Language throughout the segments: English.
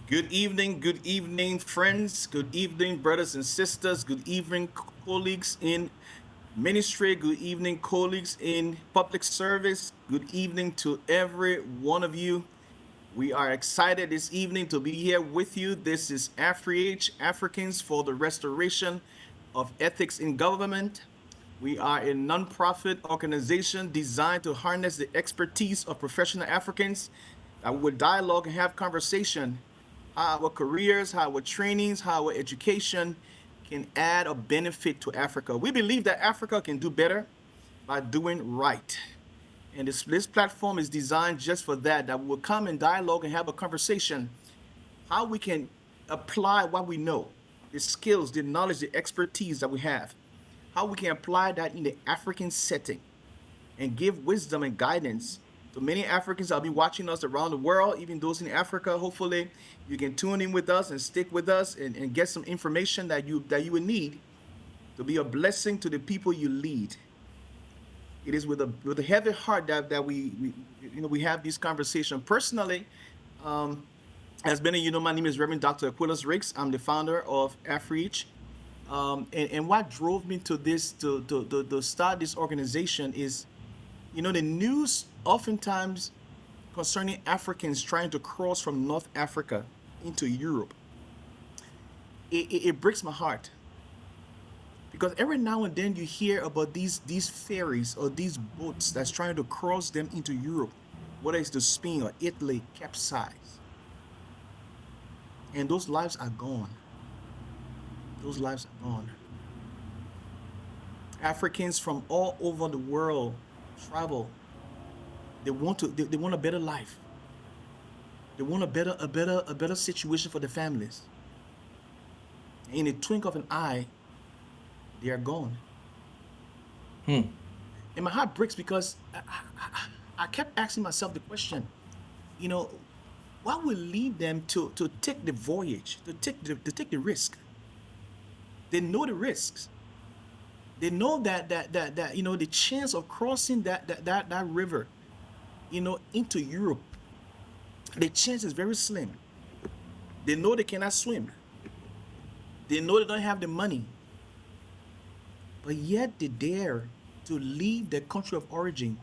good evening, friends. Good evening, brothers and sisters. Good evening, colleagues in ministry. Good evening, colleagues in public service. Good evening to every one of you. We are excited this evening to be here with you. This is AfriH, Africans for the Restoration of Ethics in Government. We are a nonprofit organization designed to harness the expertise of professional Africans that would dialogue and have conversation how our careers, how our trainings, how our education can add a benefit to Africa. We believe that Africa can do better by doing right. And this platform is designed just for that, that we'll come in dialogue and have a conversation, how we can apply what we know, the skills, the knowledge, the expertise that we have, how we can apply that in the African setting and give wisdom and guidance to many Africans that'll be watching us around the world, even those in Africa. Hopefully, you can tune in with us and stick with us and get some information that you would need to be a blessing to the people you lead. It is with a heavy heart that we have this conversation. Personally, um, as many of you know, my name is Reverend Dr. Aquilas Riggs. I'm the founder of AfriReach. And what drove me to this to start this organization is, the news oftentimes concerning Africans trying to cross from North Africa into Europe. It breaks my heart because every now and then you hear about these ferries or these boats that's trying to cross them into Europe, whether it's to Spain or Italy, capsize, and those lives are gone. Those lives are gone. Africans from all over the world travel. They want a better life. They want a better situation for the families. In a twinkle of an eye, they are gone. Hmm. And my heart breaks because I kept asking myself the question, you know, what will lead them to take the voyage, to take the risk? They know the risks. They know that the chance of crossing that river, into Europe, the chance is very slim. They know they cannot swim. They know they don't have the money, but yet they dare to leave their country of origin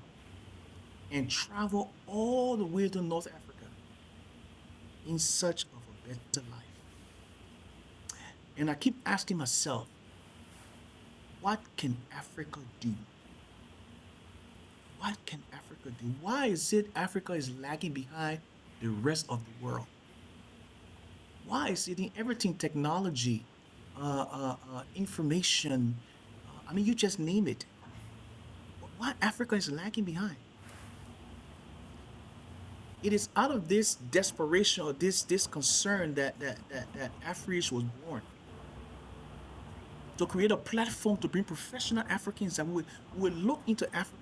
and travel all the way to North Africa in search of a better life. And I keep asking myself, what can Africa do? What can Africa do? Why is it Africa is lagging behind the rest of the world? Why is it in everything technology, information? I mean, you just name it. Why Africa is lagging behind? It is out of this desperation or this concern that Afrish was born to create a platform to bring professional Africans that will look into Africa,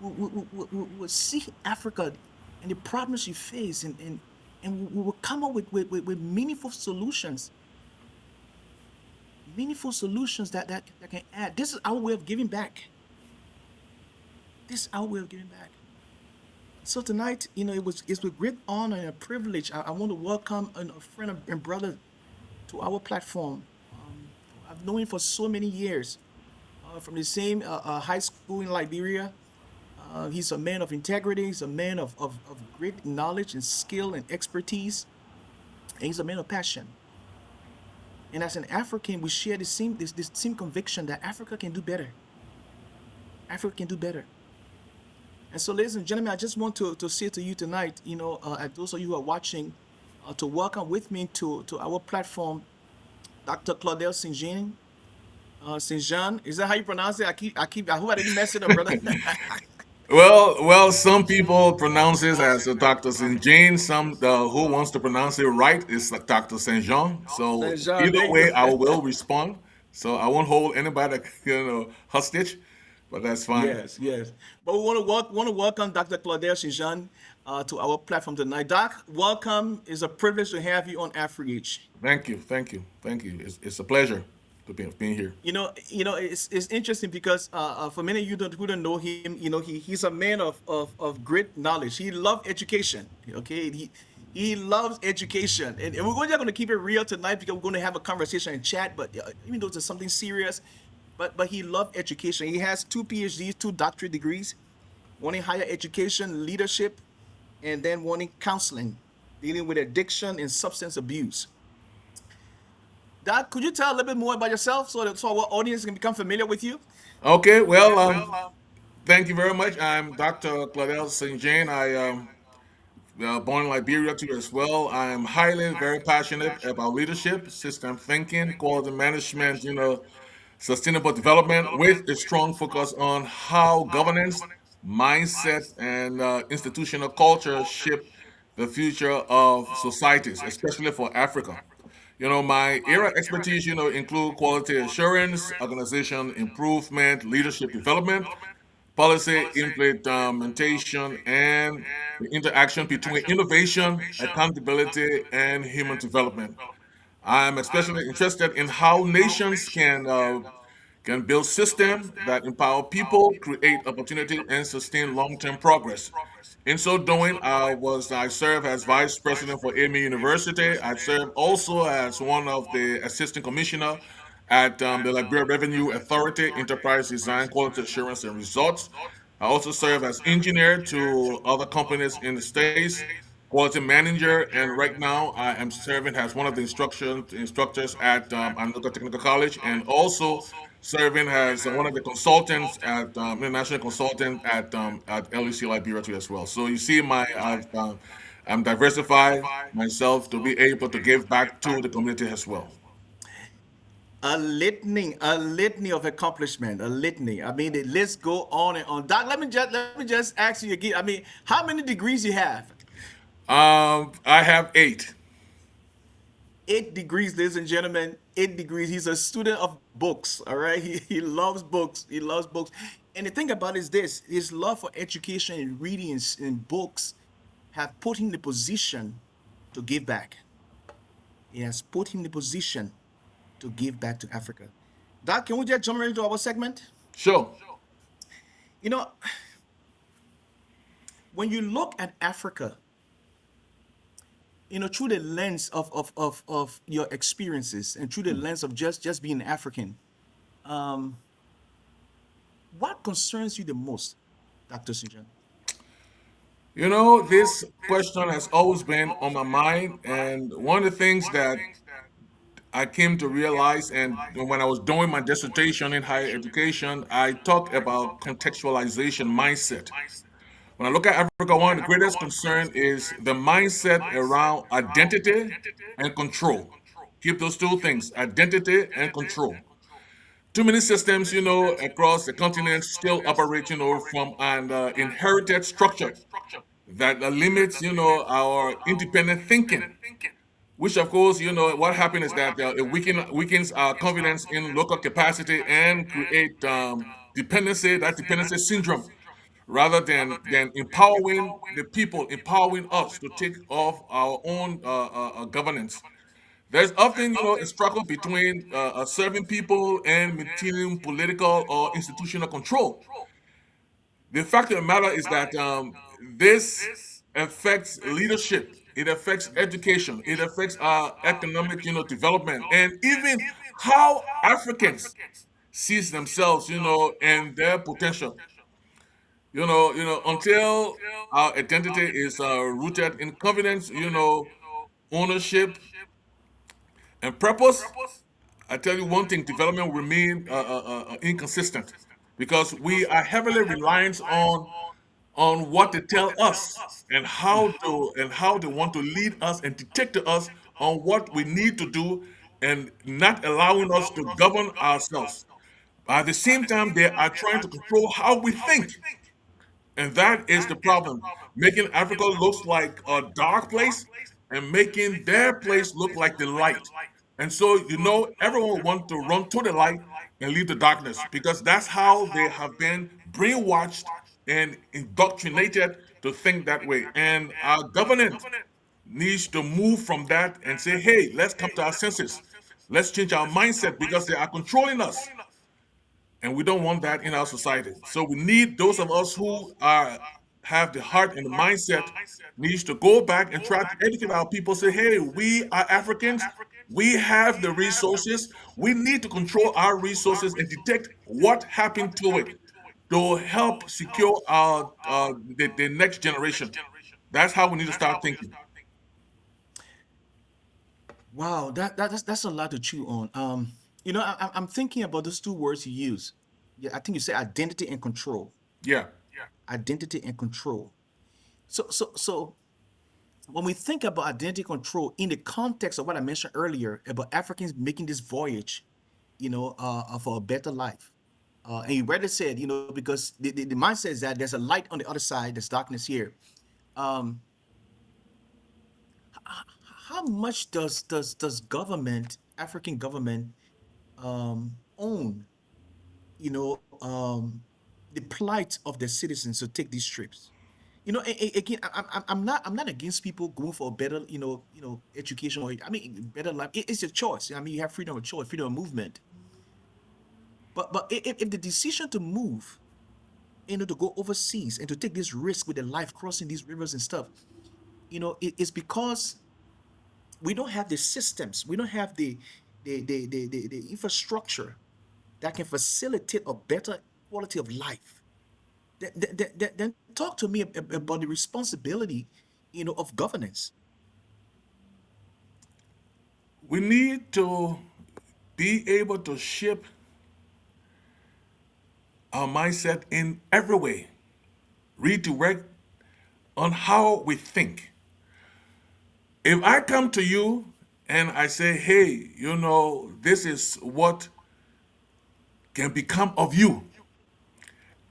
will see Africa and the problems you face, and we will come up with meaningful solutions that can add. This is our way of giving back. This is our way of giving back. So tonight, it's with great honor and a privilege. I want to welcome a friend and brother to our platform. I've known him for so many years, from the same high school in Liberia. He's a man of integrity. He's a man of great knowledge and skill and expertise. And he's a man of passion. And as an African, we share this same conviction that Africa can do better. Africa can do better. And so, ladies and gentlemen, I just want to say to you tonight, at those of you who are watching, to welcome with me to our platform, Dr. Claudel St. Jean. Is that how you pronounce it? I hope I didn't mess it up, brother. Well, some people pronounce it as Dr. St. Jean. Some who wants to pronounce it right is like Dr. Saint Jean. So St. Jean, either there you way, I go. will respond. So I won't hold anybody, hostage, but that's fine. Yes, yes. But we want to welcome Dr. Claudel St. Jean to our platform tonight. Doc, welcome. It's a privilege to have you on AfriH. Thank you, thank you, thank you. It's a pleasure to being here. It's interesting because for many of you who don't know him, he's a man of great knowledge. He loved education. Okay, He loves education, and we're just going to keep it real tonight because we're going to have a conversation and chat. But even though it's something serious, but he loved education. He has two PhDs, two doctorate degrees, one in higher education, leadership, and then one in counseling, dealing with addiction and substance abuse. Doc, could you tell a little bit more about yourself so our audience can become familiar with you? Okay, well, thank you very much. I'm Dr. Claudel St. Born in Liberia too as well. I'm highly very passionate about leadership, system thinking, quality management, sustainable development with a strong focus on how governance, mindset, and institutional culture shape the future of societies, especially for Africa. My area expertise, include quality assurance, organization improvement, leadership development, policy implementation, and the interaction between innovation, accountability, and human development. I'm especially interested in how nations can build systems that empower people, create opportunity, and sustain long-term progress. In so doing, I serve as vice president for AME University. I serve also as one of the assistant commissioner at the Liberia Revenue Authority, Enterprise Design, Quality Assurance, and Results. I also serve as engineer to other companies in the States, quality manager, and right now I am serving as one of the instructors at Anoka Technical College, and also serving as one of the consultants at international consultant at LEC Liberia too as well. So you see, I'm diversified myself to be able to give back to the community as well. A litany of accomplishment, a litany. I mean, the list go on and on. Doc, let me just ask you again. I mean, how many degrees you have? I have eight. 8 degrees, ladies and gentlemen. 8 degrees. He's a student of books. All right. He loves books. He loves books. And the thing about it is this: his love for education and reading and books have put him in the position to give back. He has put him in the position to give back to Africa. Doc, can we just jump right into our segment? Sure. You know, when you look at Africa, through the lens of your experiences and through the lens of just being African, um, what concerns you the most, Dr. Sujan? This question has always been on my mind, and one of the things that I came to realize, and when I was doing my dissertation in higher education, I talked about contextualization mindset. When I look at Africa, one of the greatest concern is the mindset around identity and control. Keep those two things, identity and control. Too many systems, across the continent still operate, from an inherited structure that limits, our independent thinking, which of course, what happened is that it weakens our confidence in local capacity and create dependency syndrome, rather than empowering the people, empowering us to take off our own governance. There's often, a struggle between serving people and maintaining political or institutional control. The fact of the matter is that this affects leadership. It affects education. It affects our economic, development, and even how Africans sees themselves, and their potential. Until our identity is rooted in confidence, ownership and purpose. I tell you one thing: development will remain inconsistent because we are heavily reliant on what they tell us and how they want to lead us and dictate to us on what we need to do, and not allowing us to govern ourselves. At the same time, they are trying to control how we think. And that is the problem. Making Africa looks like a dark place and making their place look like the light. And so, everyone wants to run to the light and leave the darkness because that's how they have been brainwashed and indoctrinated to think that way. And our government needs to move from that and say, hey, let's come to our senses. Let's change our mindset because they are controlling us. And we don't want that in our society. So we need those of us who have the heart and the mindset, needs to go back and try to educate our people. Say, hey, we are Africans. We have the resources. We need to control our resources and detect what happened to it to help secure the next generation. That's how we need to start thinking. Wow, that's a lot to chew on. I'm thinking about those two words you use. Yeah, I think you say identity and control. Yeah. Identity and control. So when we think about identity control in the context of what I mentioned earlier about Africans making this voyage, for a better life. And you rightly said, because the mindset is that there's a light on the other side, there's darkness here. Um, how much does government, African government, own, you know, the plight of their citizens to take these trips? Again, I'm not against people going for a better, education, or I mean better life. It's a choice. I mean, you have freedom of choice, freedom of movement. But if the decision to move, to go overseas and to take this risk with their life crossing these rivers and stuff, it's because we don't have the systems, we don't have the infrastructure that can facilitate a better quality of life. Then talk to me about the responsibility, of governance. We need to be able to shape our mindset in every way, redirect on how we think. If I come to you and I say, hey, this is what can become of you,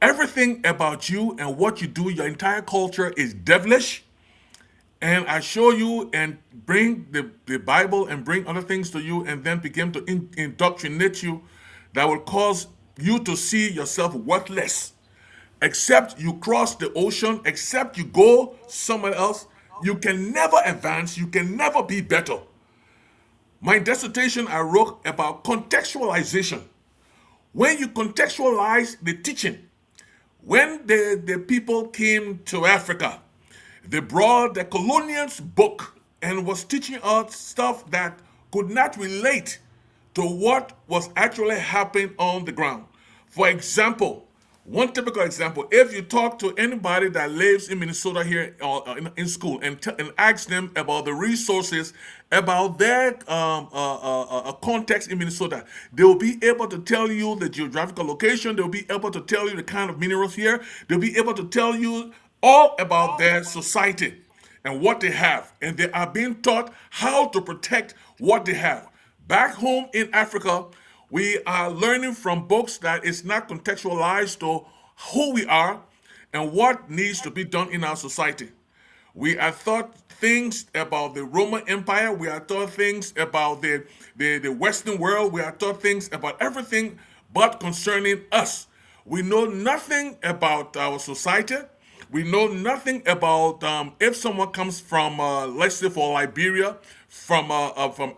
everything about you and what you do, your entire culture is devilish, and I show you and bring the Bible and bring other things to you and then begin to indoctrinate you, that will cause you to see yourself worthless. Except you cross the ocean, except you go somewhere else, you can never advance, you can never be better. My dissertation I wrote about contextualization. When you contextualize the teaching, when the people came to Africa, they brought the colonials book and was teaching us stuff that could not relate to what was actually happening on the ground. For example, one typical example, if you talk to anybody that lives in Minnesota here in school and, and ask them about the resources, about their context in Minnesota, they will be able to tell you the geographical location, they'll be able to tell you the kind of minerals here, they'll be able to tell you all about their society and what they have. And they are being taught how to protect what they have. Back home in Africa, we are learning from books that is not contextualized to who we are and what needs to be done in our society. We are taught things about the Roman Empire. We are taught things about the Western world. We are taught things about everything but concerning us. We know nothing about our society. We know nothing about if someone comes from, let's say, for Liberia, from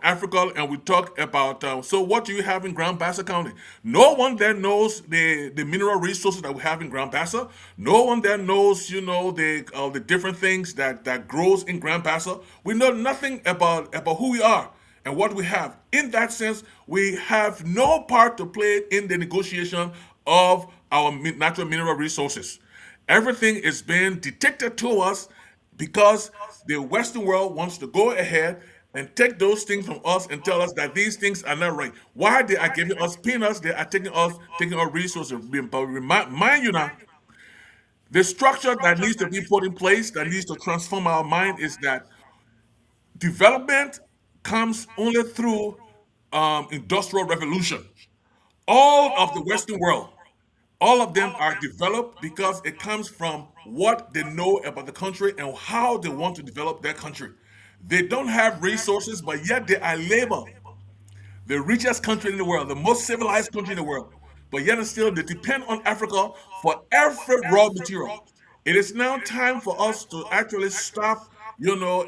Africa, and we talk about so what do you have in Grand Bassa County? No one there knows the mineral resources that we have in Grand Bassa. No one there knows the different things that grows in Grand Bassa. We know nothing about who we are and what we have. In that sense, we have no part to play in the negotiation of our natural mineral resources. Everything is being dictated to us because the Western world wants to go ahead and take those things from us and tell us that these things are not right. Why they are giving us peanuts, they are taking our resources. But mind you now, the structure that needs to be put in place, that needs to transform our mind, is that development comes only through industrial revolution. All of the Western world, all of them are developed because it comes from what they know about the country and how they want to develop their country. They don't have resources, but yet they are labeled the richest country in the world, the most civilized country in the world. But yet and still, they depend on Africa for every raw material. It is now time for us to actually stop,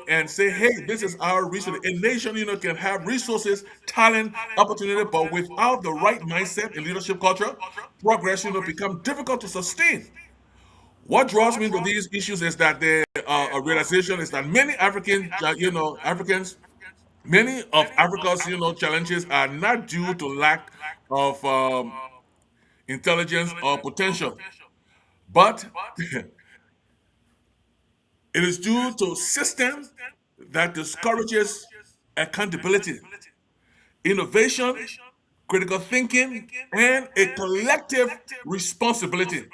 and say, hey, this is our resource. A nation, can have resources, talent, opportunity, but without the right mindset and leadership culture, progress, become difficult to sustain. What draws me to these issues is that the a realization is that many Africans, many of Africa's challenges are not due to lack of intelligence or potential, but it is due to a system that discourages accountability, innovation, critical thinking, and a collective responsibility.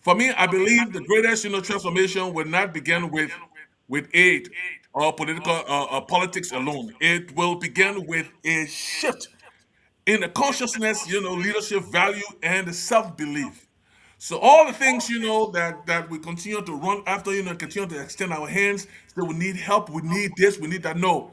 For me, I believe the greatest transformation will not begin with aid or political politics alone. It will begin with a shift in the consciousness, leadership value and the self-belief. So all the things that we continue to run after, continue to extend our hands, that we need help, we need this, we need that. No,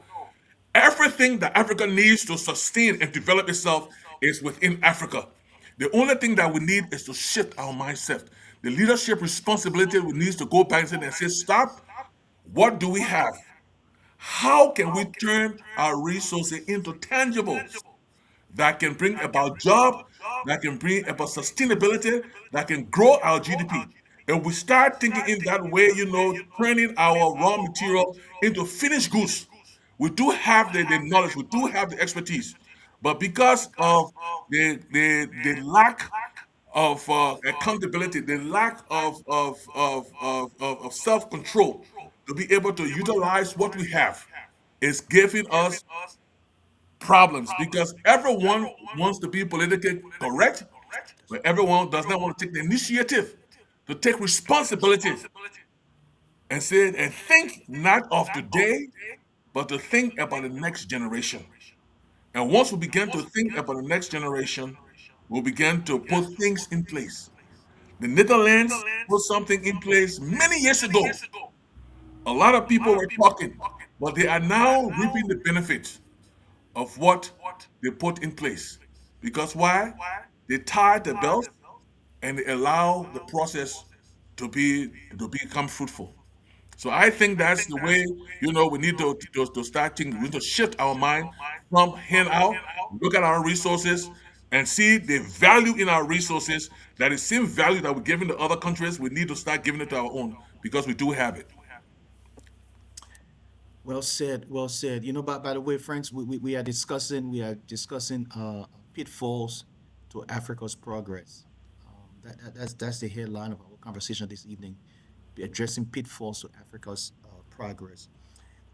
everything that Africa needs to sustain and develop itself is within Africa. The only thing that we need is to shift our mindset. The leadership responsibility we need to go back and say, stop. What do we have? How can we turn our resources into tangibles that can bring about job, that can bring about sustainability, that can grow our GDP? And we start thinking in that way, turning our raw material into finished goods. We do have the knowledge, we do have the expertise, but because of the lack of accountability, the lack of self control to be able to utilize what we have, is giving us problems because everyone wants to be politically correct, but everyone does not want to take the initiative to take responsibility and say and think not of today, but to think about the next generation. And once we begin to think about the next generation, we'll begin to put things in place. The Netherlands put something in place many years ago. A lot of people were talking, but they are now reaping the benefits of what they put in place. Because why? They tie the belt and they allow the process to become fruitful. So I think that's the way we need to start thinking. We need to shift our mind from hand out, look at our resources, and see the value in our resources. That the same value that we're giving to other countries, we need to start giving it to our own because we do have it. Well said. Well said. By the way, friends, we are discussing pitfalls to Africa's progress. That's the headline of our conversation this evening, addressing pitfalls to Africa's progress.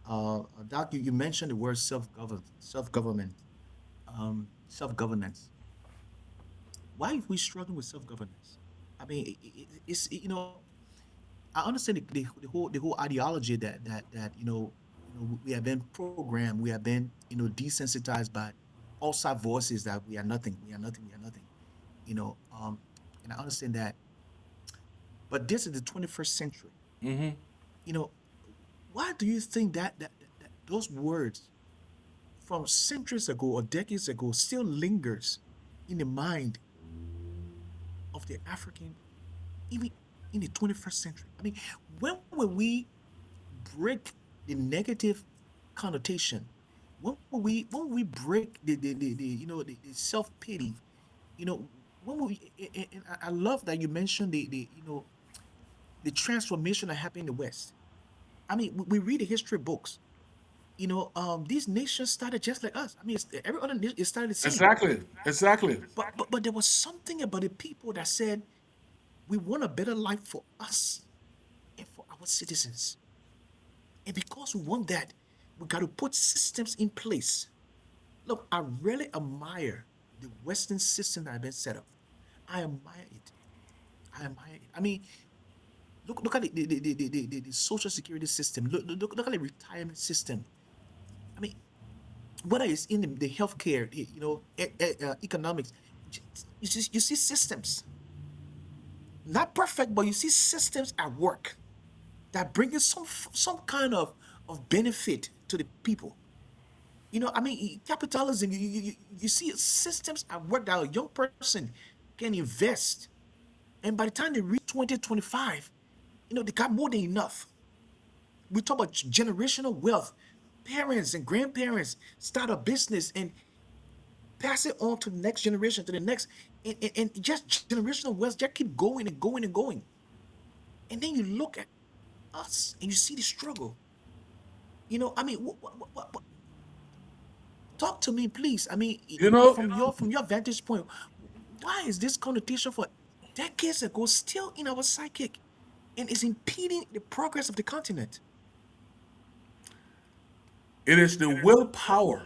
Doc, you mentioned the word self-governance. Why are we struggling with self-governance? I mean, I understand the whole ideology that we have been programmed, we have been desensitized by outside voices that we are nothing, we are nothing, we are nothing. You know, um, and I understand that, but this is the 21st century. Hmm. You know, why do you think that those words from centuries ago or decades ago still lingers in the mind of the African, even in the 21st century? I mean, when will we break the negative connotation? When will we break the self-pity? When will we, and I love that you mentioned the transformation that happened in the West. I mean, we read the history books. These nations started just like us. I mean, every other nation, it started the same. Exactly. Exactly. But there was something about the people that said we want a better life for us and for our citizens. And because we want that, we got to put systems in place. Look, I really admire the Western system that has been set up. I admire it. I admire it. I mean, look at the social security system. Look at the retirement system. I mean, whether it's in the healthcare, economics, you see systems. Not perfect, but you see systems at work that bring in some kind of benefit to the people. I mean, capitalism, you see systems at work that a young person can invest. And by the time they reach 2025, they got more than enough. We talk about generational wealth. Parents and grandparents start a business and pass it on to the next generation, to the next, and just generational wealth just keep going and going and going. And then you look at us and you see the struggle. I mean, talk to me, please. I mean, You know, from your vantage point, why is this connotation for decades ago still in our psychic and is impeding the progress of the continent? it is the willpower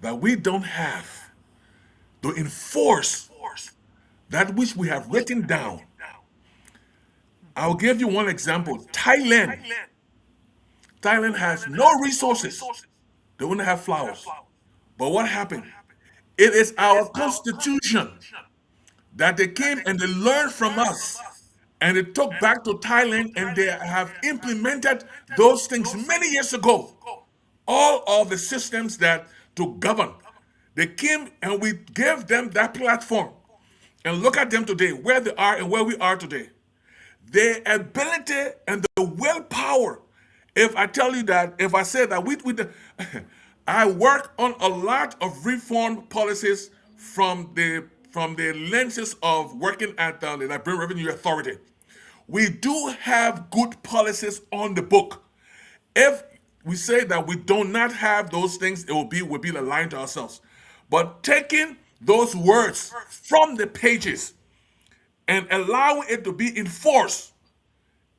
that we don't have to enforce that which we have written down. I'll give you one example. Thailand has no resources. They wouldn't have flowers. But what happened? It is our constitution that they came and they learned from us. And they took back to Thailand and they have implemented those things many years ago. All of the systems that to govern. They came and we gave them that platform. And look at them today, where they are and where we are today. The ability and the willpower. If I tell you that, if I say that I work on a lot of reform policies from the lenses of working at the Liberian Revenue Authority. We do have good policies on the book. If we say that we do not have those things, it will be lying to ourselves. But taking those words from the pages and allowing it to be enforced,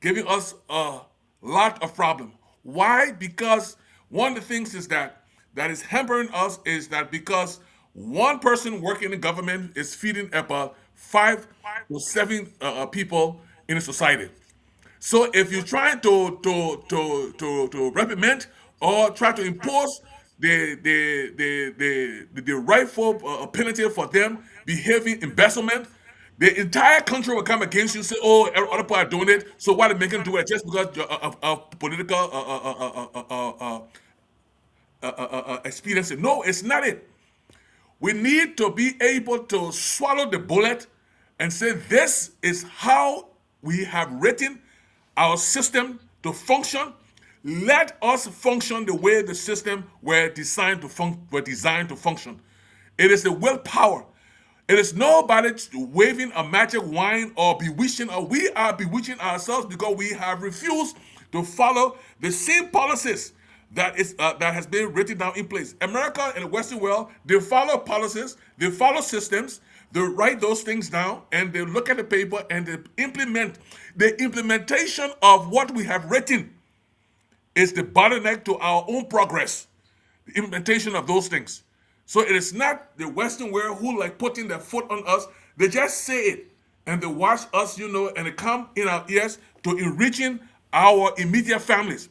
giving us a lot of problem. Why? Because one of the things is that is hampering us is that because one person working in government is feeding about 5 to 7 people in a society. So if you're trying to reprimand or try to impose the rightful penalty for them behaving embezzlement, the entire country will come against you and say, "Oh, other people are doing it, so why they make them do it just because of political experience?" No, it's not it. We need to be able to swallow the bullet and say, this is how we have written our system to function. Let us function the way the system were designed to function. It is the willpower. It is nobody waving a magic wand or bewitching, or we are bewitching ourselves because we have refused to follow the same policies that has been written down in place. America and the Western world, they follow policies, they follow systems, they write those things down, and they look at the paper and they implement. The implementation of what we have written is the bottleneck to our own progress. The implementation of those things. So it is not the Western world who like putting their foot on us. They just say it and they watch us, and they come in our ears to enriching our immediate families.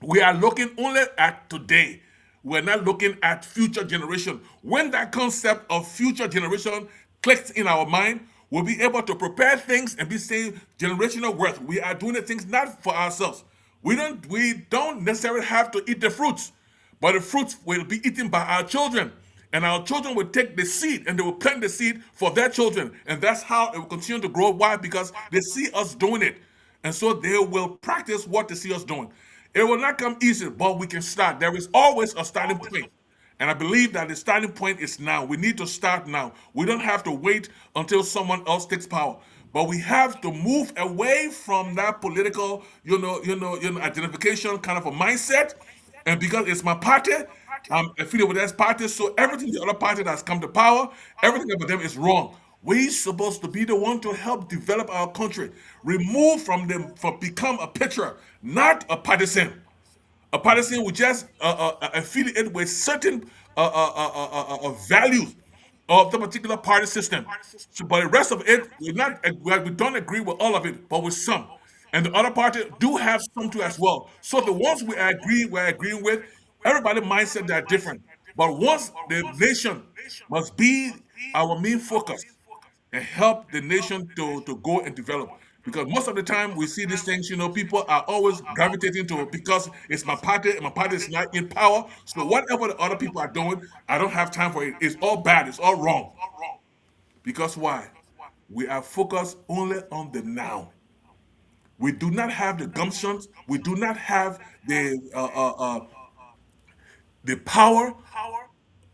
We are looking only at today. We're not looking at future generation. When that concept of future generation clicks in our mind, we'll be able to prepare things and be saying generational worth. We are doing the things not for ourselves. We don't necessarily have to eat the fruits, but the fruits will be eaten by our children. And our children will take the seed and they will plant the seed for their children. And that's how it will continue to grow. Why? Because they see us doing it. And so they will practice what they see us doing. It will not come easy, but we can start. There is always a starting point. And I believe that the starting point is now. We need to start now. We don't have to wait until someone else takes power. But we have to move away from that political, identification kind of a mindset. And because it's my party, I'm affiliated with that party, so everything the other party that's come to power, everything about them is wrong. We're supposed to be the one to help develop our country, remove from them, for become a picture, not a partisan. A partisan will just affiliate with certain values of the particular party system. So, but the rest of it, we don't agree with all of it, but with some. And the other party do have some too as well. So the ones we're agreeing with, everybody mindset they are different. But once the nation must be our main focus and help the nation to go and develop. Because most of the time we see these things, people are always gravitating to it because it's my party and my party is not in power. So whatever the other people are doing, I don't have time for it. It's all bad, it's all wrong. Because why? We are focused only on the now. We do not have the gumptions, we do not have the power,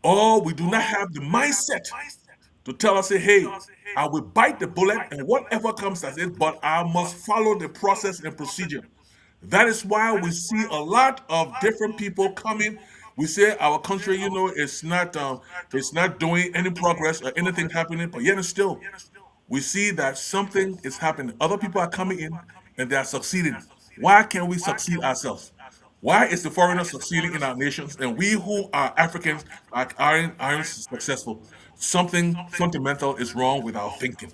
or we do not have the mindset to tell us, say, hey, I will bite the bullet and whatever comes as it, but I must follow the process and procedure. That is why we see a lot of different people coming. We say our country, it's not doing any progress or anything happening, but yet and still, we see that something is happening. Other people are coming in and they are succeeding. Why can't we succeed ourselves? Why is the foreigner succeeding in our nations and we who are Africans aren't successful? Something fundamental is wrong with our thinking.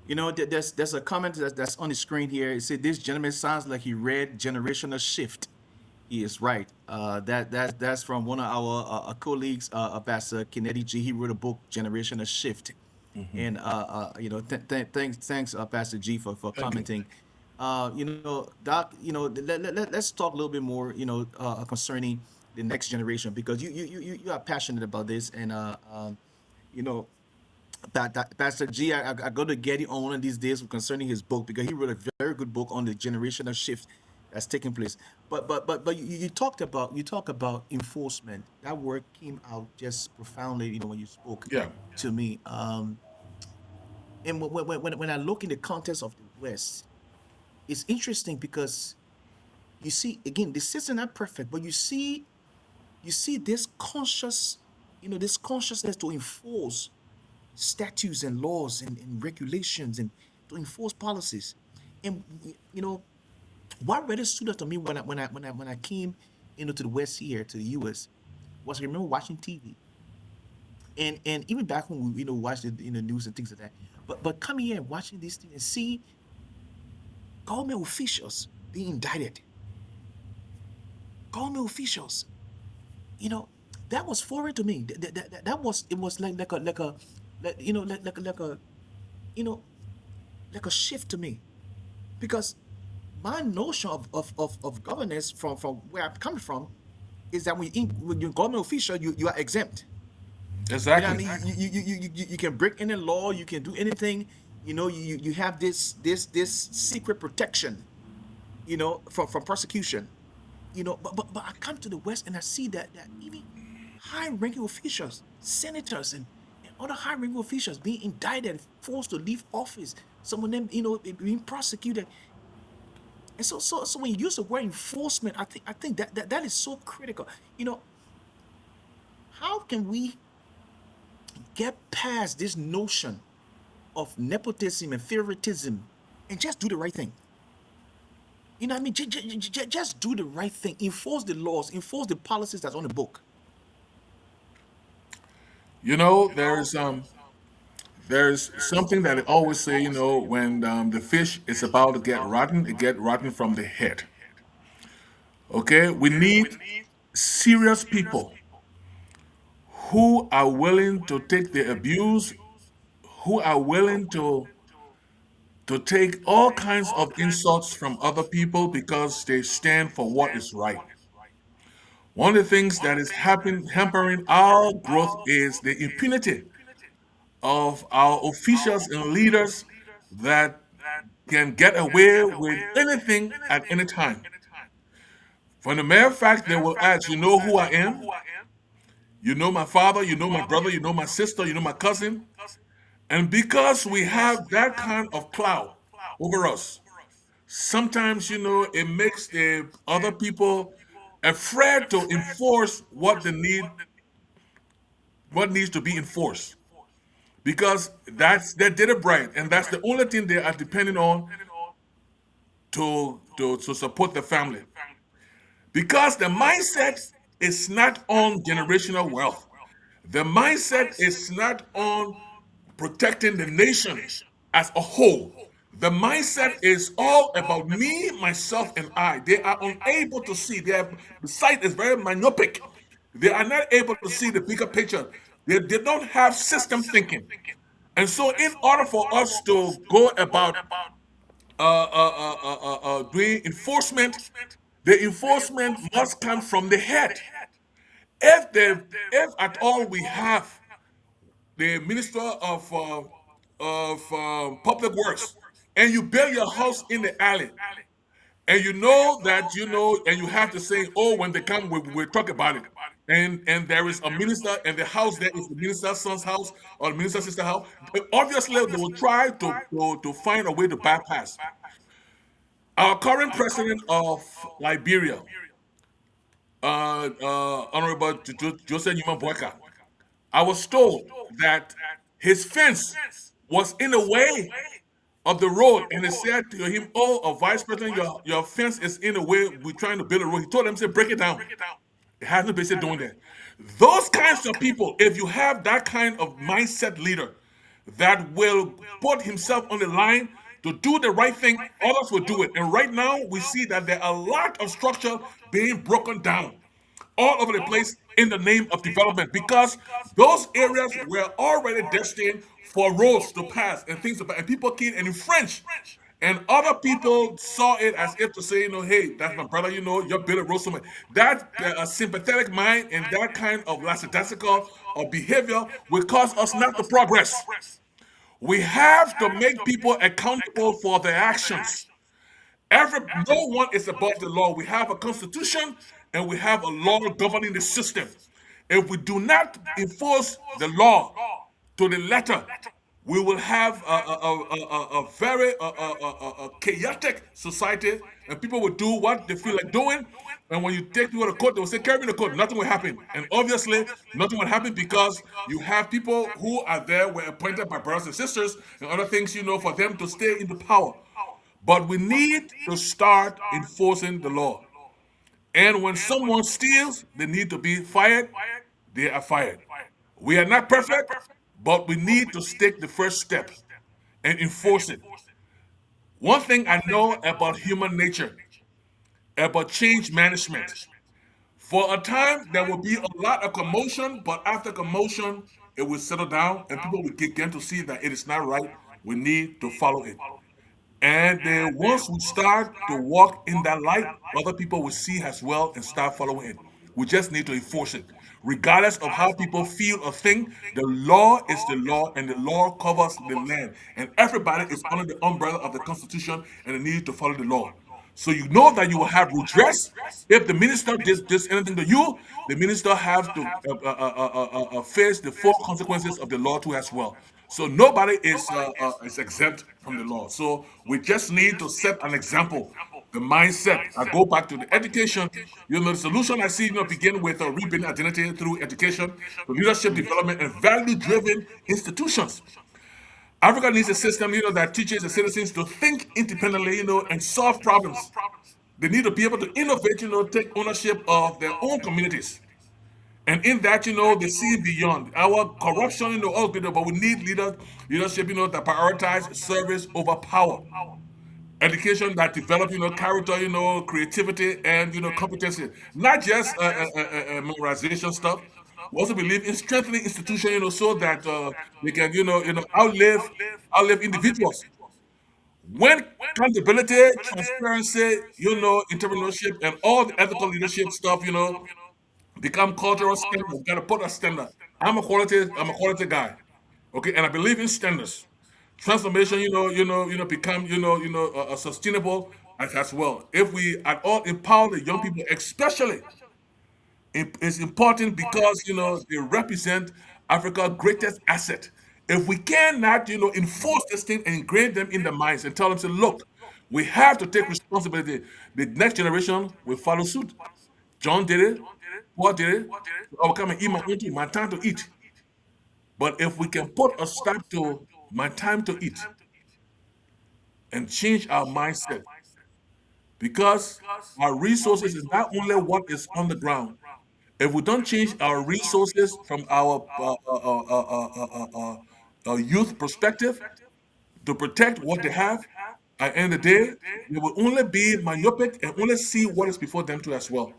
You know, there's a comment that's on the screen here. It said this gentleman sounds like he read Generational Shift. He is right. That's from one of our colleagues, Pastor Kennedy G. He wrote a book, Generational Shift, Mhm. and thanks, Pastor G, for Thank you. commenting. Doc, let's talk a little bit more, concerning the next generation, because you are passionate about this, and you know, Pastor G, I go to get it on one of these days concerning his book, because he wrote a very good book on the generational shift that's taking place. But you talk about enforcement. That word came out just profoundly, when you spoke Yeah. to me. And when I look in the context of the West, it's interesting because you see again the system not perfect, but you see this this consciousness to enforce statutes and laws and regulations and to enforce policies. And what really stood out to me when I came to the West here to the US was, I remember watching TV, and even back when we watched the news and things like that. But coming here and watching these things and see government officials being indicted, government officials, you know, that was foreign to me. That was, it was like you know like a shift to me, because my notion of governance from where I'm coming from is that when you're government official, you are exempt. You know what I Exactly. mean? You can break any law, you can do anything. You have this secret protection, from prosecution. But I come to the West and I see that even high-ranking officials, senators and other high-ranking officials being indicted, forced to leave office. Some of them, being prosecuted. And so when you use the word enforcement, I think that is so critical. You know, how can we get past this notion of nepotism and favoritism and just do the right thing? You know what I mean? Just do the right thing. Enforce the laws, enforce the policies that's on the book. You know, there's something that I always say, when the fish is about to get rotten, it get rotten from the head. Okay, we need serious people who are willing to take the abuse, who are willing to take all kinds of insults from other people because they stand for what is right. One of the things that is hampering our growth is the impunity of our officials and leaders that can get away with anything at any time. For the mere fact they will ask, you know who I am? You know my father, you know my brother, you know my sister, you know my cousin. And because we have that kind of clout over us, sometimes, it makes the other people afraid to enforce what needs to be enforced. Because they did it right, and that's the only thing they are depending on to support the family. Because the mindset is not on generational wealth. The mindset is not on protecting the nation as a whole. The mindset is all about me, myself, and I. They are unable to see. The sight is very myopic. They are not able to see the bigger picture. They don't have system thinking. And so, in order for us to go about doing enforcement, the enforcement must come from the head. If at all we have the minister of public works, and you build your house in the alley, and you know that and you have to say, oh, when they come, we'll talk about it. and there is a minister, and the house there is the minister's son's house or the minister's sister's house. Obviously, they will try to find a way to bypass. Our current president of Liberia, Honorable Joseph Newman Boyka, I was told that his fence was in the way of the road, and they said to him, "Oh, a vice president, your fence is in the way. We're trying to build a road." He told them, "Say, break it down." It hasn't been said doing that. Those kinds of people, if you have that kind of mindset leader that will put himself on the line to do the right thing, others will do it. And right now, we see that there are a lot of structure being broken down all over the place in the name of development because those areas were already destined for roads to pass and things to pass, and people came and in French. And other people saw it as if to say, hey, that's my brother, you're Billy Roseman. That sympathetic mind and that kind of lackadaisical behavior will cause us not to progress. We have to make people accountable for their actions. No one is above the law. We have a constitution and we have a law governing the system. If we do not enforce the law to the letter, we will have a very chaotic society, and people will do what they feel like doing. And when you take people to court, they will say, "Carry me to court." Nothing will happen, and obviously, nothing will happen because you have people who are there were appointed by brothers and sisters and other things, for them to stay in the power. But we need to start enforcing the law. And when someone steals, they need to be fired. They are fired. We are not perfect, but we need to take the first step and enforce it. One thing I know about human nature, about change management, for a time there will be a lot of commotion, but after commotion, it will settle down and people will begin to see that it is not right. We need to follow it. And then once we start to walk in that light, other people will see as well and start following it. We just need to enforce it. Regardless of how people feel or think, the law is the law and the law covers the land. And everybody is under the umbrella of the Constitution and they need to follow the law. So you know that you will have redress. If the minister does anything to you, the minister have to face the full consequences of the law too as well. So nobody is exempt from the law. So we just need to set an example. The mindset. I go back to the education. The solution I see, begin with a rebuilding identity through education, leadership development, and value-driven institutions. Africa needs a system, that teaches the citizens to think independently, and solve problems. They need to be able to innovate, take ownership of their own communities. And in that, they see beyond our corruption, all good, but we need leadership, that prioritize service over power. Education that develop, character, creativity, and competency. Not just memorization stuff. We also believe in strengthening institutions, so that they can, outlive individuals. When accountability, transparency, entrepreneurship, and all the ethical leadership stuff, become cultural standard. We gotta put a standard. I'm a quality guy. Okay, and I believe in standards. Transformation, become, sustainable as well. If we at all empower the young people, especially, it's important because they represent Africa's greatest asset. If we cannot, enforce this thing and ingrain them in their minds and tell them, say, look, we have to take responsibility. The next generation will follow suit. John did it. Paul did it. I will come and eat my time to eat. But if we can put a stop to my time to eat and change our mindset, because our resources is not only what is on the ground. If we don't change our resources from our youth perspective to protect what they have, at the end of the day, they will only be myopic and only see what is before them too as well.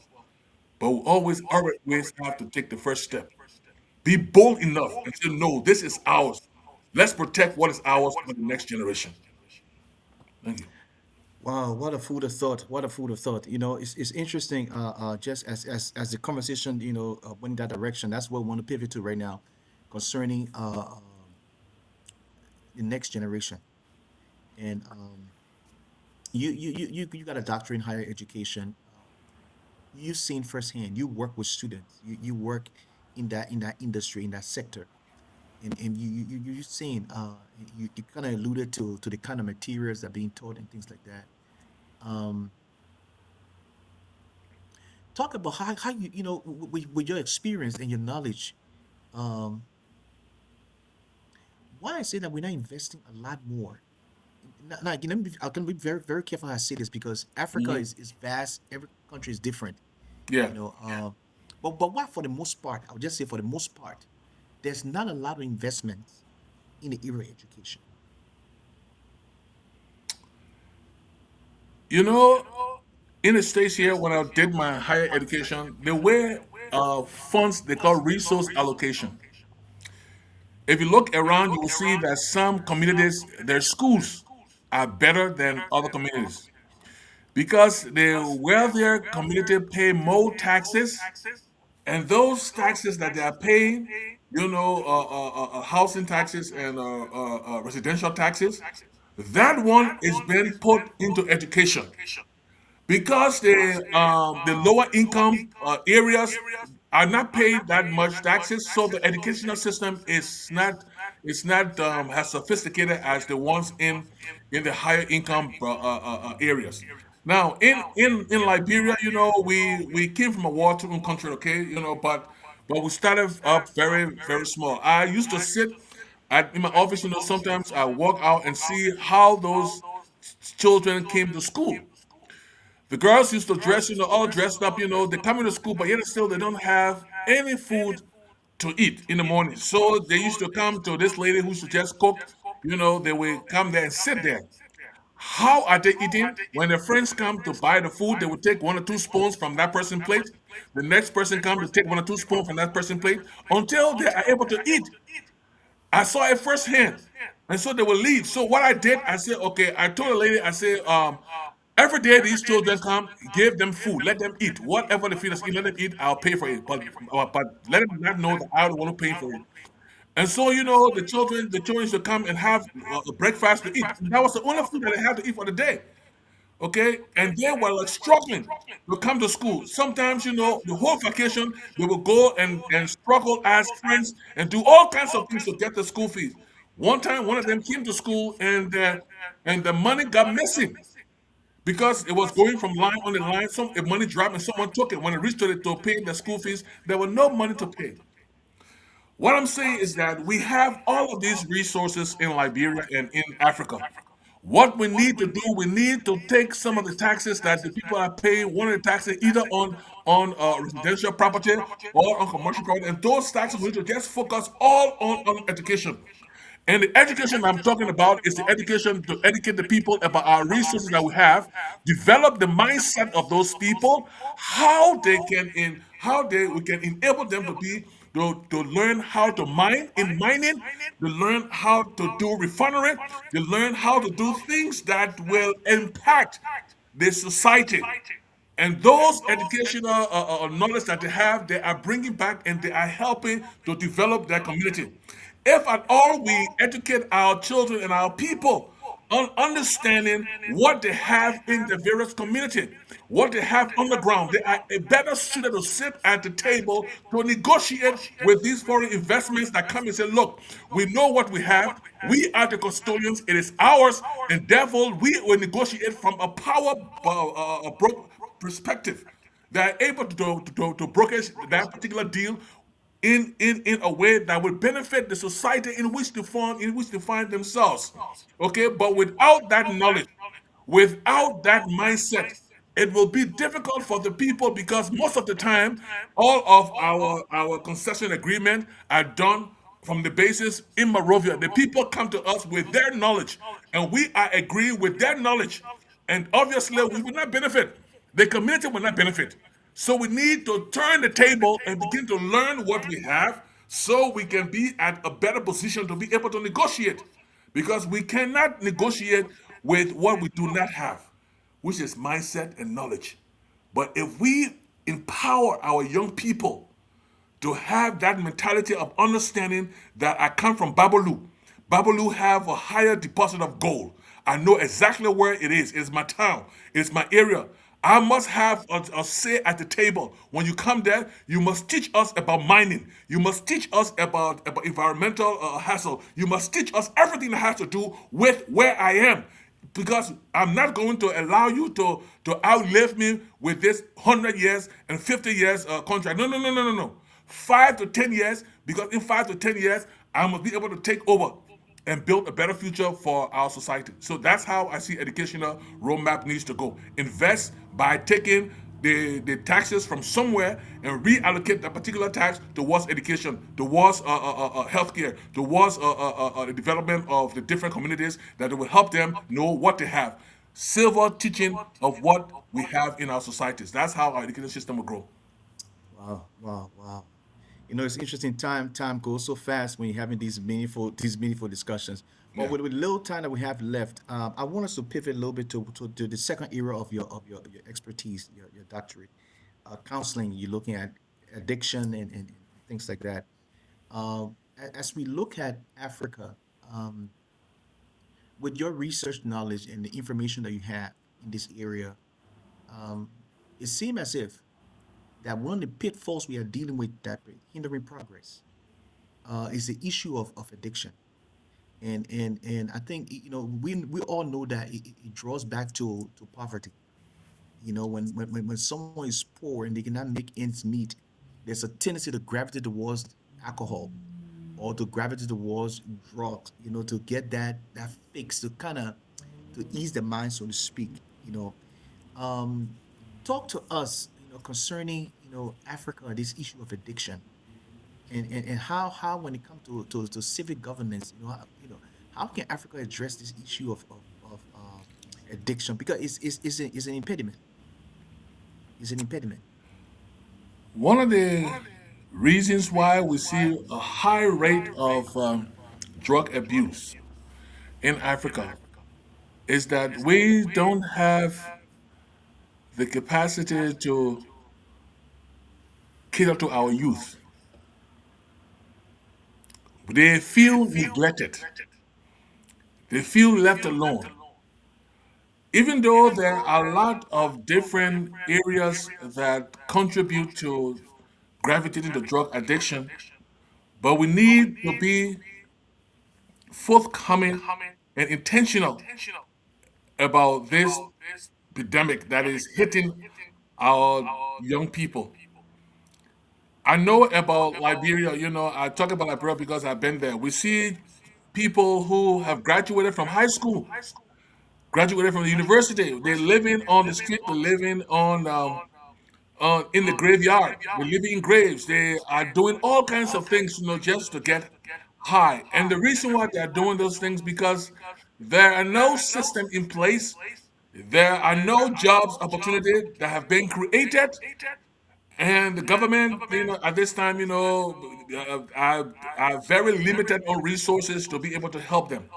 But we always have to take the first step. Be bold enough and say, no, this is ours. Let's protect what is ours for the next generation. Thank you. Wow, what a food of thought! What a food of thought! It's interesting. Just as the conversation, went in that direction. That's what we want to pivot to right now, concerning the next generation. And you got a doctorate in higher education. you've seen firsthand. You work with students. You work in that industry, in that sector, and you've seen. You kind of alluded to the kind of materials that are being taught and things like that. Um, Talk about how you know with your experience and your knowledge. Um, why I say that we're not investing a lot more. Now, again, I can be very careful how I say this because Africa Mhm. is vast. Every country is different. Yeah. You know, but what for the most part, I would just say for the most part, there's not a lot of investments in the area of education. You know, in the States here, when I did my higher education, there were funds they call resource allocation. If you look around, you will see that some communities, their schools are better than other communities because the wealthier community pay more taxes, and those taxes that they are paying, housing taxes and residential taxes, that one is being put into education because the lower income areas are not paying that much taxes, so the educational system is not as sophisticated as the ones in the higher income areas. Now, in Liberia, we came from a war-torn country, okay, but we started up very very small. I used to sit in my office, sometimes I walk out and see how those children came to school. The girls used to dress, all dressed up, they come into school, but yet still they don't have any food to eat in the morning. So they used to come to this lady who used to just cook, they would come there and sit there. How are they eating? When their friends come to buy the food, they would take one or two spoons from that person's plate. The next person comes to take one or two spoons from that person's plate until they are able to eat. I saw it firsthand. And so they will leave. So what I did, I said, okay, I told the lady, I said, every day these children come, give them food, let them eat. Whatever the feed us eat, let them eat, I'll pay for it. But let them not know that I don't want to pay for it. And so, the children used to come and have breakfast to eat. That was the only food that they had to eat for the day. Okay, and they were like struggling to come to school. Sometimes, the whole vacation they will go and struggle as friends and do all kinds of things to get the school fees. One time, one of them came to school and the money got missing because it was going from line on the line. Some money dropped and someone took it. When it reached to pay the school fees, there was no money to pay. What I'm saying is that we have all of these resources in Liberia and in Africa. What we need to do, we need to take some of the taxes that the people are paying, one of the taxes either on residential property or on commercial property, and those taxes we need to just focus all on education. And the education I'm talking about is the education to educate the people about our resources that we have, develop the mindset of those people, how they can in how they we can enable them to learn how to mine in mining, to learn how to do refinery, to learn how to do things that will impact the society. And those educational knowledge that they are bringing back and they are helping to develop their community. If at all we educate our children and our people on understanding what they have in the various community, what they have on the ground, they are a better suited to sit at the table to negotiate with these foreign investments that come and say, look, we know what we have. We are the custodians. It is ours. And therefore, we will negotiate from a power perspective. They're able to broker that particular deal in a way that would benefit the society in which they find themselves. Okay, but without that knowledge, without that mindset, it will be difficult for the people because most of the time, all of our concession agreement are done from the basis in Morovia. The people come to us with their knowledge, and we are agreeing with their knowledge, and obviously we will not benefit. The community will not benefit. So we need to turn the table and begin to learn what we have so we can be at a better position to be able to negotiate. Because we cannot negotiate with what we do not have, which is mindset and knowledge. But if we empower our young people to have that mentality of understanding that I come from Babalu. Babalu have a higher deposit of gold. I know exactly where it is. It's my town. It's my area. I must have a say at the table. When you come there, you must teach us about mining. You must teach us about environmental hassle. You must teach us everything that has to do with where I am. Because I'm not going to allow you to outlive me with this 100 years and 50 years contract. No, no, no, no, no, no. 5 to 10 years, because in 5 to 10 years, I must be able to take over and build a better future for our society. So that's how I see educational roadmap needs to go. Invest by taking the taxes from somewhere and reallocate that particular tax towards education, towards healthcare, towards the development of the different communities that will help them know what they have. Silver teaching of what we have in our societies. That's how our education system will grow. Wow, wow, wow. It's interesting. Time goes so fast when you're having these meaningful discussions. But Yeah. with little time that we have left, I want us to pivot a little bit to the second era of your expertise, your doctorate, counseling. You're looking at addiction and things like that. As we look at Africa, um, with your research knowledge and the information that you have in this area, um, it seems as if that one of the pitfalls we are dealing with that hindering progress is the issue of addiction. And I think we all know that it draws back to poverty. When someone is poor and they cannot make ends meet, there's a tendency to gravitate towards alcohol or to gravitate towards drugs, to get that fix, to kind of to ease the mind, so to speak. Um, Talk to us, concerning, Africa, this issue of addiction, and how when it comes to civic governance, how can Africa address this issue of addiction, because it's an impediment. It's an impediment. One of the reasons why we see a high rate of drug abuse in Africa is that we don't have the capacity to cater to our youth. They feel neglected, they feel left alone. Even though there are a lot of different areas that contribute to gravitating to drug addiction, but we need to be forthcoming and intentional about this epidemic that is hitting our young people. I know about Liberia, I talk about Liberia because I've been there. We see people who have graduated from high school, graduated from the university. They're living on the street, they're living on in the graveyard. They're living in graves. They are doing all kinds of things, just to get high. And the reason why they are doing those things because there are no system in place. There are no jobs opportunity that have been created, and the government, at this time, are very limited on resources to be able to help them.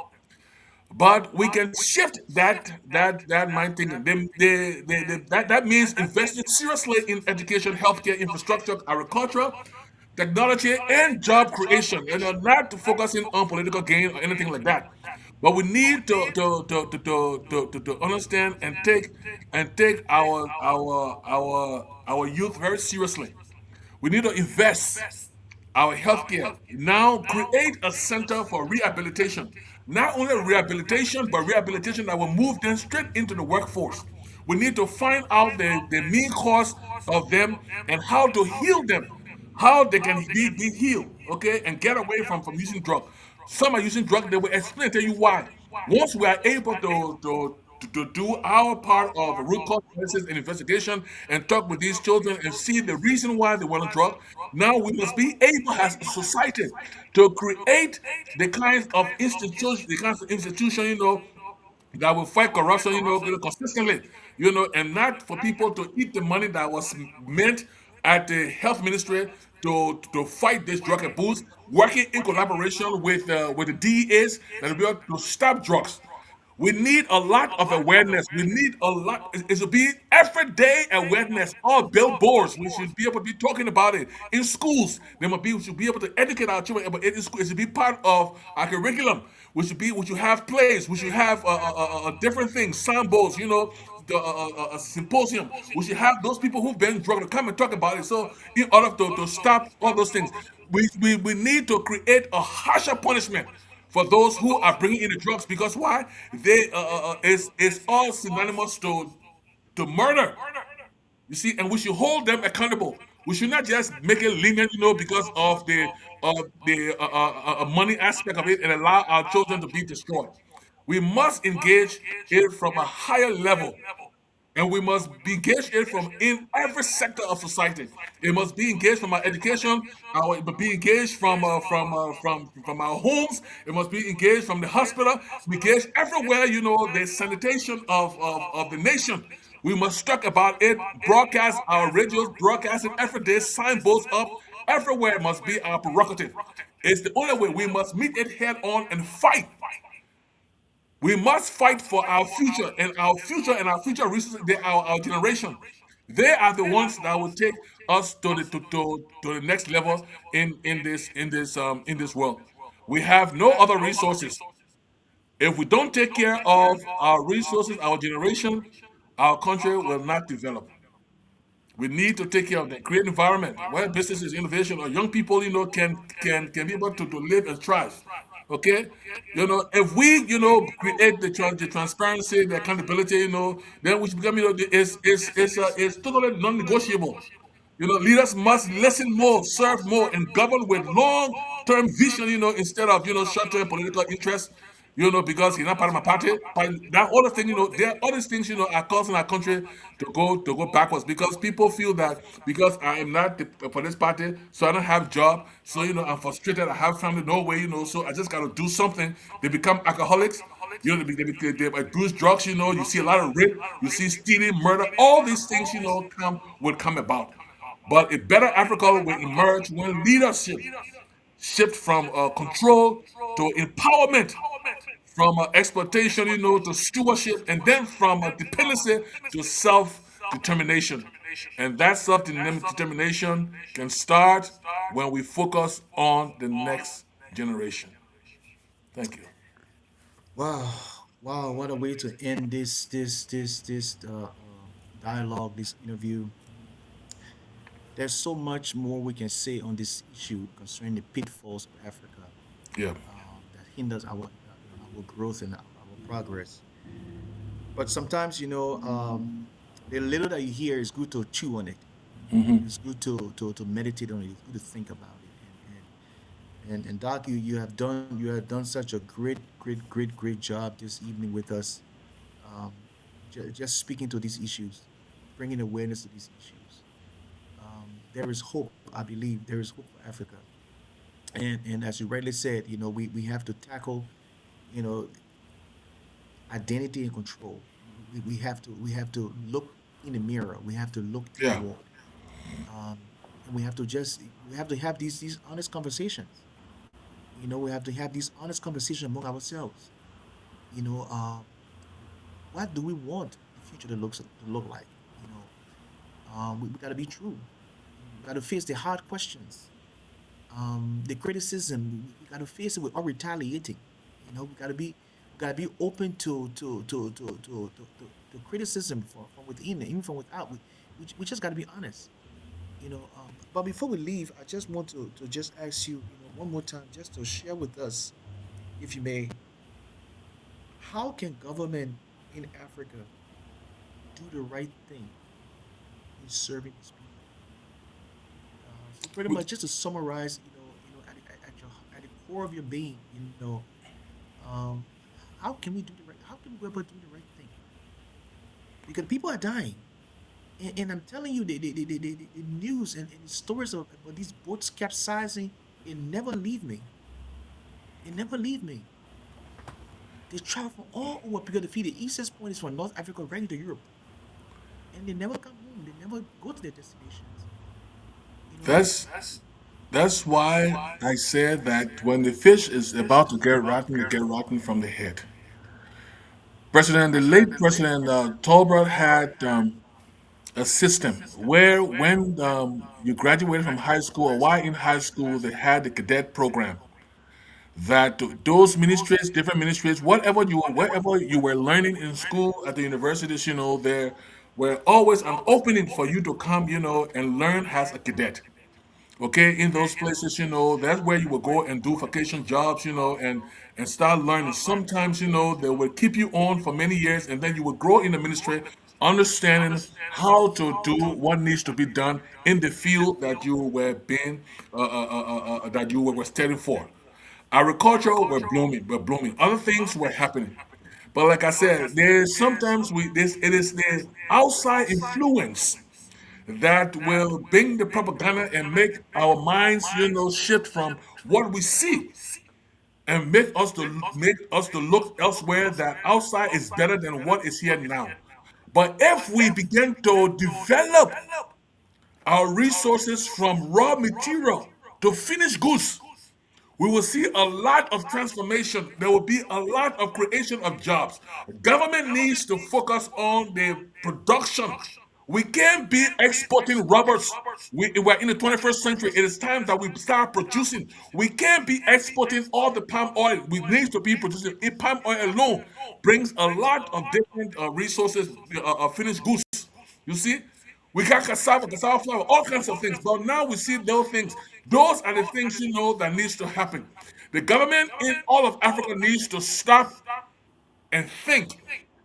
But we can shift that mind thinking. That means investing seriously in education, healthcare, infrastructure, agriculture, technology, and job creation, and not focusing on political gain or anything like that. But we need to understand and take our youth very seriously. We need to invest our healthcare. Now create a center for rehabilitation. Not only rehabilitation, but rehabilitation that will move them straight into the workforce. We need to find out the main cause of them and how to heal them, how they can be healed, okay, and get away from using drug. Some are using drug, they will explain, tell you why. Once we are able to do our part of root cause analysis and investigation and talk with these children and see the reason why they want to drug, now we must be able as a society to create the kinds of institution, that will fight corruption, consistently, and not for people to eat the money that was meant at the health ministry to fight this drug abuse, working in collaboration with the DEAs that will be able to stop drugs. We need a lot of awareness. We need a lot. It should be everyday awareness. All billboards. We should be able to be talking about it in schools. We should be able to educate our children about it in school. It should be part of our curriculum. We should have plays. We should have different things, symbols. a symposium. We should have those people who've been drugged to come and talk about it. So, in order to stop all those things, we need to create a harsher punishment for those who are bringing in the drugs. Because why? They it's all synonymous to murder. You see, and we should hold them accountable. We should not just make it lenient, because of the money aspect of it, and allow our children to be destroyed. We must engage it from a higher level, and we must be engaged in from in every sector of society. It must be engaged from our education. It must be engaged from our homes. It must be engaged from the hospital. Be engaged everywhere. The sanitation of the nation. We must talk about it. Broadcast our radios. Broadcast it every day. Signboards up everywhere. Must be our prerogative. It's the only way. We must meet it head on and fight. We must fight for our future and our future resources. Our generation. They are the ones that will take us to the next level in this world. We have no other resources. If we don't take care of our resources, our generation, our country will not develop. We need to take care of the create environment where businesses, innovation, or young people, can be able to live and thrive. Okay, if we, create the transparency, the accountability, then we should become, it's totally non-negotiable. Leaders must listen more, serve more, and govern with long-term vision, instead of, short-term political interest, because he's not part of my party. But that other thing, all these things, are causing our country to go backwards, because people feel that because I am not for this party, so I don't have job, so I'm frustrated. I have family, no way, so I just got to do something. They become alcoholics. They abuse drugs. You see a lot of rape. You see stealing, murder. All these things, will come about. But a better Africa will emerge when leadership shift from control to empowerment, from exploitation, to stewardship, and then from dependency to self-determination. And that self-determination can start when we focus on the next generation. Thank you. Wow, wow, what a way to end this dialogue, this interview. There's so much more we can say on this issue concerning the pitfalls of Africa, Yeah. that hinders our growth and our progress. But sometimes, the little that you hear is good to chew on it. It's good to meditate on it. It's good to think about it. And Doc, you have done such a great job this evening with us. Um, just speaking to these issues, bringing awareness to these issues. There is hope. I believe there is hope for Africa. And as you rightly said, we have to tackle, you know, identity and control. We have to look in the mirror. We have to look Yeah. inward. And we have to have these honest conversations. We have to have these honest conversations among ourselves. You know, what do we want the future to look like? We got to be true. We got to face the hard questions. The criticism, we got to face it without retaliating. We got to be open to criticism from within and even from without. We just got to be honest. But before we leave, I just want to just ask you, one more time, just to share with us, if you may, how can government in Africa do the right thing in serving its people? So pretty We- much, just to summarize, at the core of your being, um, how can we do the right? How can we go about doing the right thing? Because people are dying, and I'm telling you, the news and the stories about these boats capsizing, it never leave me. It never leave me. They travel from all over because the easiest point is from North Africa right into Europe, and they never come home. They never go to their destinations. You know, That's that's why I said that when the fish is about to get rotten, it get rotten from the head. The late President Tolbert had a system where when you graduated from high school or while in high school, they had the cadet program. that those ministries, different ministries, wherever you were learning in school at the universities, there were always an opening for you to come, and learn as a cadet. Okay, in those places, that's where you will go and do vacation jobs, and start learning. Sometimes, they will keep you on for many years, and then you will grow in the ministry, understanding how to do what needs to be done in the field that you were being, that you were studying for. Agriculture were blooming. Other things were happening. But like I said, there's sometimes it is the outside influence that will bring the propaganda and make our minds, shift from what we see and make us to look elsewhere, that outside is better than what is here now. But if we begin to develop our resources from raw material to finished goods, we will see a lot of transformation. There will be a lot of creation of jobs. Government needs to focus on the production. We can't be exporting robots. We're in the 21st century. It is time that we start producing. We can't be exporting all the palm oil. We need to be producing. Palm oil alone brings a lot of different resources, finished goods. You see, we got cassava flour, all kinds of things. But now we see those things. Those are the things, that needs to happen. The government in all of Africa needs to stop and think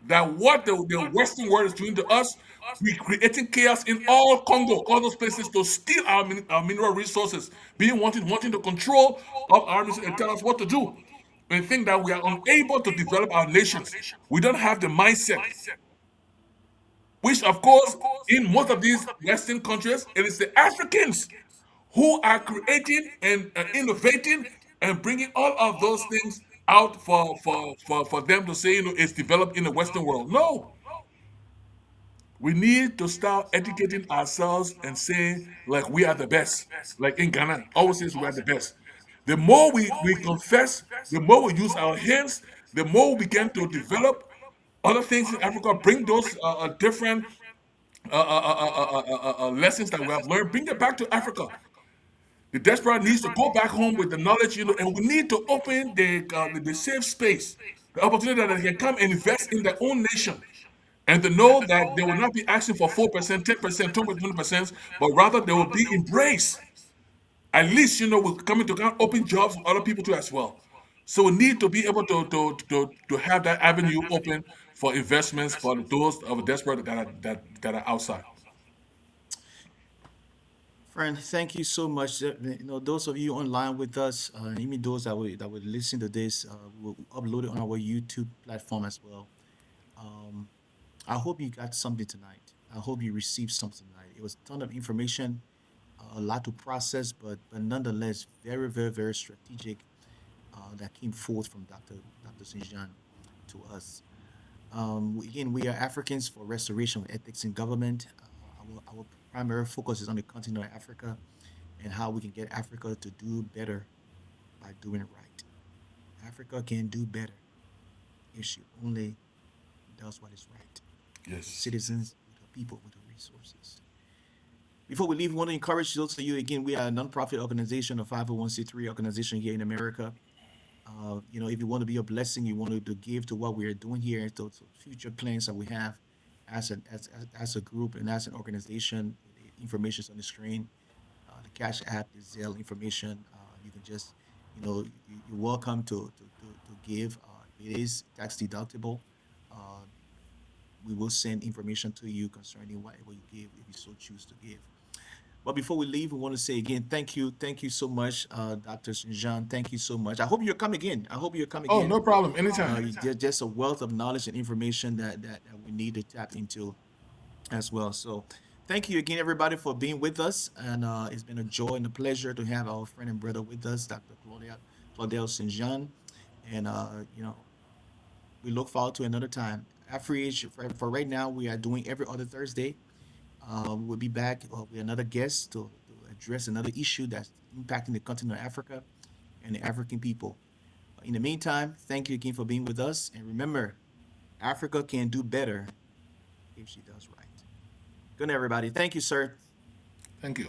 that what the Western world is doing to us, we creating chaos in all Congo, all those places to steal our mineral resources, being wanting to control our armies and tell us what to do. And think that we are unable to develop our nations. We don't have the mindset, which of course, in most of these Western countries, it is the Africans who are creating and innovating and bringing all of those things out for them to say, it's developed in the Western world. No, we need to start educating ourselves and saying, like, we are the best. Like in Ghana, always says we are the best. The more we confess, the more we use our hands, the more we begin to develop other things in Africa, bring those different lessons that we have learned, bring it back to Africa. The desperate needs to go back home with the knowledge, and we need to open the safe space, the opportunity that they can come and invest in their own nation, and to know that they will not be asking for 4%, 10%, 20%, but rather they will be embraced. At least, we're coming to kind of open jobs for other people too as well. So we need to be able to have that avenue open for investments for those of the desperate that are outside. Friend, thank you so much. Those of you online with us, even those that will listen to this, we'll upload it on our YouTube platform as well. Um, I hope you got something tonight. I hope you received something tonight. It was a ton of information, a lot to process, but nonetheless, very, very, very strategic. That came forth from Dr. St. Jean to us. Again, we are Africans for Restoration of Ethics in Government. Our primary focus is on the continent of Africa and how we can get Africa to do better by doing it right. Africa can do better if she only does what is right with her Yes. citizens, with her people, with her resources. Before we leave, we want to encourage those of you again. We are a nonprofit organization, a 501c3 organization here in America. If you want to be a blessing, you want to give to what we are doing here, to future plans that we have as a group and as an organization. The information is on the screen. The Cash App, the Zelle information. You can just, you're welcome to give. It is tax deductible. Uh, we will send information to you concerning whatever you give if you so choose to give. But before we leave, we want to say again, thank you so much, Dr. Jean. Thank you so much. I hope you're coming again. I hope you're coming Oh, again. no problem. Anytime. There's just a wealth of knowledge and information that we need to tap into as well. So, thank you again, everybody, for being with us, and it's been a joy and a pleasure to have our friend and brother with us, Dr. Claudel St. Jean, and we look forward to another time. For right now, we are doing every other Thursday. We'll be back with another guest to address another issue that's impacting the continent of Africa and the African people. In the meantime, thank you again for being with us. And remember, Africa can do better if she does right. Good night, everybody. Thank you, sir. Thank you.